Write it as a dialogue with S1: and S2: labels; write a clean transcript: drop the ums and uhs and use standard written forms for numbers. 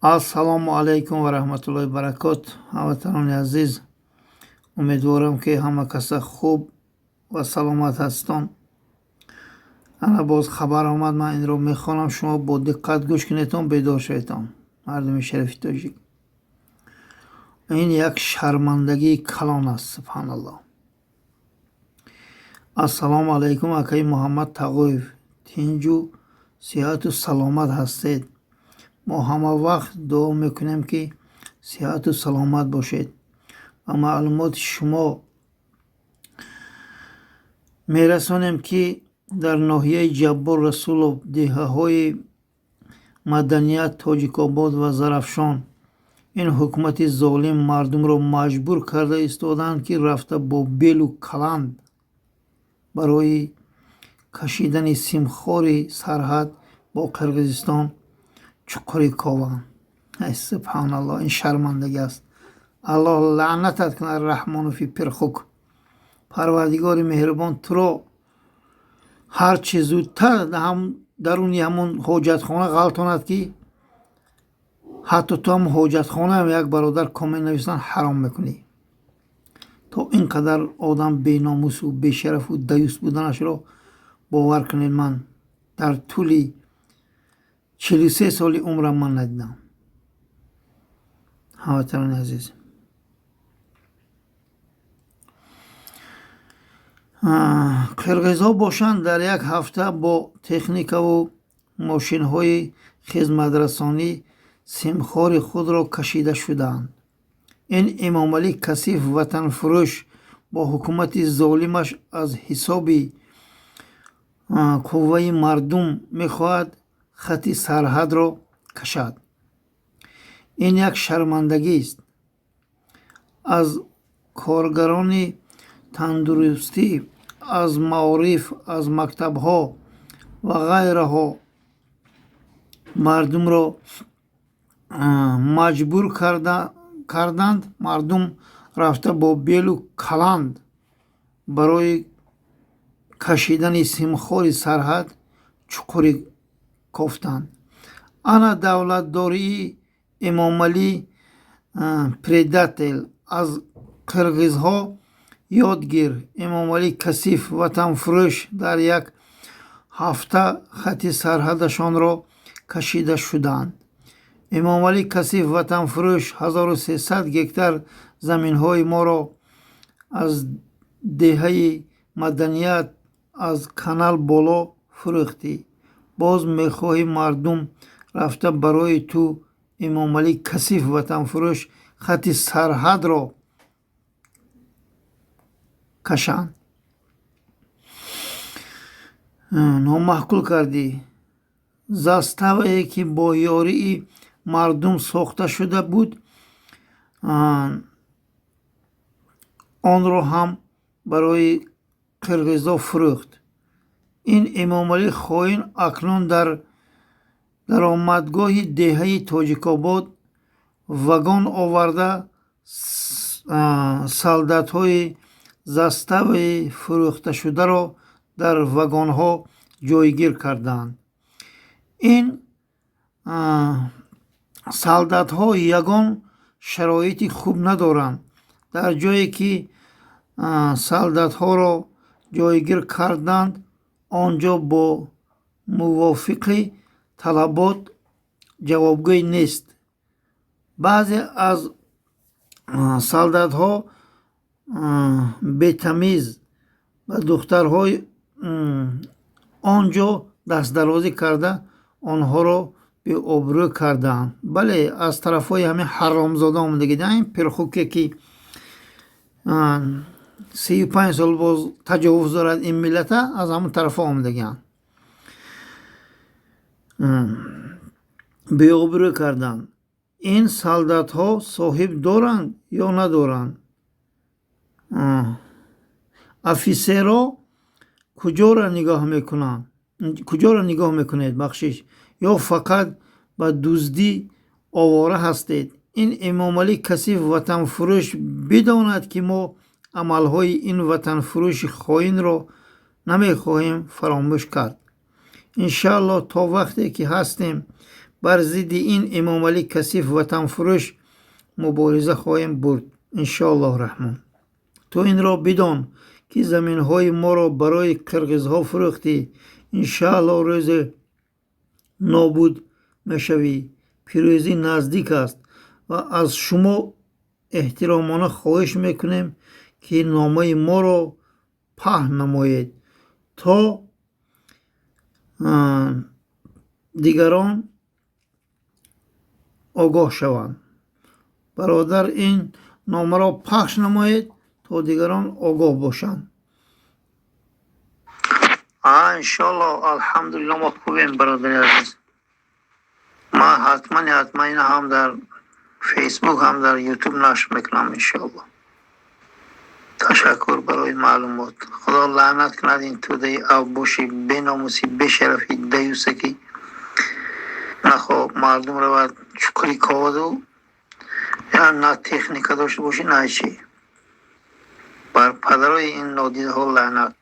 S1: ассалому алайкум ва раҳматуллоҳи ва баракотуҳ. ҳамватанони азиз, умедворам ки ҳама каса хуб ва саломат ҳастон. ана боз хабар омад, ман инро мехонам, шумо бо диққат гӯш кунедтон, бедор шаведтон. мардуми шарафи тоҷик, ин як шармандагии калон аст. субҳаналлоҳ. ассалому алайкум акаи муҳаммад тағоев, тинҷу сиҳату саломат ҳастед? мо ҳама вақт дуо мекунем ки сиҳату саломат бошед. ва маълумоти шумо мерасонем ки дар ноҳияи ҷаббор расулов, деҳаҳои маданият, тоҷикобод ва зарафшон ин ҳукумати золим мардумро маҷбур карда истоданд ки рафта бо белу каланд барои кашидани симхори сарҳад бо Қирғизистон чуқури кованд. субҳаналлоҳ, ин шармандагӣ аст. аллоҳ лаънатат кунад. раҳмону фи пирхук. парвардигори меҳрубон туро ҳарчи зудтар даруни ҳамон ҳоҷатхона ғалтонад ки ҳатто ту ҳамон ҳоҷатхонаам як бародар комент нависанд ҳаром мекунӣ. то ин қадар одам беномусу бешарафу даюс буданашро бовар кунед, ман дар тӯли 43 соли умрам ман надидам. ҳамватанони азиз, қирғизҳо бошанд дар як ҳафта бо техникаву мошинҳои хизматрасонӣ симхори худро кашида шуданд. ин Эмомалӣ Касиф ватанфурӯш бо ҳукумати золимаш аз ҳисоби қувваи мардум мехоҳад хати сарҳадро кашад. ин як шармандагист. аз коргарони тандурустӣ, аз маориф, аз мактабҳо ва ғайраҳо мардумро маҷбур карданд. мардум рафта бо белу каланд барои кашидани симхори сарҳад чуқури кофтанд. ана давлатдории Эмомалӣ предател. аз қирғизҳо ёд гир. Эмомалӣ Касиф ватанфурӯш дар як ҳафта хати сарҳадашонро кашида шуданд. Эмомалӣ Касиф ватанфурӯш 1300 гектар заминҳои моро аз деҳаи маданият, аз канал боло фурӯхтӣ. боз мехоҳӣ мардум рафта барои ту Эмомалӣ Касиф ватанфурӯш хати сарҳадро кашанд. номаҳкул кардӣ. заставае ки бо ёрии мардум сохта шуда буд, онро ҳам барои қирғизҳо фурӯхт. ин Эмомалӣ хоин акнун дар даромадгоҳи деҳаи Тоҷикобод вагон оварда солдатҳои заставаи фурӯхташударо дар вагонҳо ҷойгир карданд. ин солдатҳо ягон шароити хуб надоранд. дар ҷое ки солдатҳоро ҷойгир карданд, онҷо бо мувофиқи талабот ҷавобгӯй нест. баъзе аз солдатҳо бетамиз ба духтарҳои онҷо дастдарозӣ карда онҳоро беобрӯ карданд. бале, аз тарафҳои ҳамин ҳаромзода омадагид, ин пирхуке ки 35 сол боз таҷовуз дорад ин миллата, аз ҳамон тарафҳо омадагианд. беобрӯ карданд. ин солдатҳо соҳиб доранд ё надоранд? офисеро куҷоро нигоҳ мекунед? бахшиш ё фақат ба дуздӣ овора ҳастед? ин Эмомалӣ Касиф ватанфурӯш бидонад ки мо амалҳои ин ватанфурӯши хоинро намехоҳем фаромӯш кард. иншааллоҳ то вақте ки ҳастем بر ضد این امام علی کثیف وطن فروش مبارزه خواهیم برد انشاءالله رحمان. تو این را بدان که زمین های ما را برای قرقیزها فروختی، انشاءالله روز نابود میشوی. پیروزی نزدیک است و از شما احترامانه خواهش میکنیم که نامه ما را پهن نمایید تا دیگران آگاه شوند. برادر این نامه را پخش نمایید تا دیگران آگاه باشند. انشاءالله الحمدلله ما خوبیم برادر عزیز. ما حتما این هم در فیسبوک هم در یوتیوب نشر میکنم انشاءالله. تشکر برای معلومات. خدا لعنت کند این توده او باشی بیناموسی بشرفی دیوسه که نخواه مردم رو باید چکری کادو یا نه تکنیک داشته باشی نه چی. بر پدرای این نادیده ها لعنت.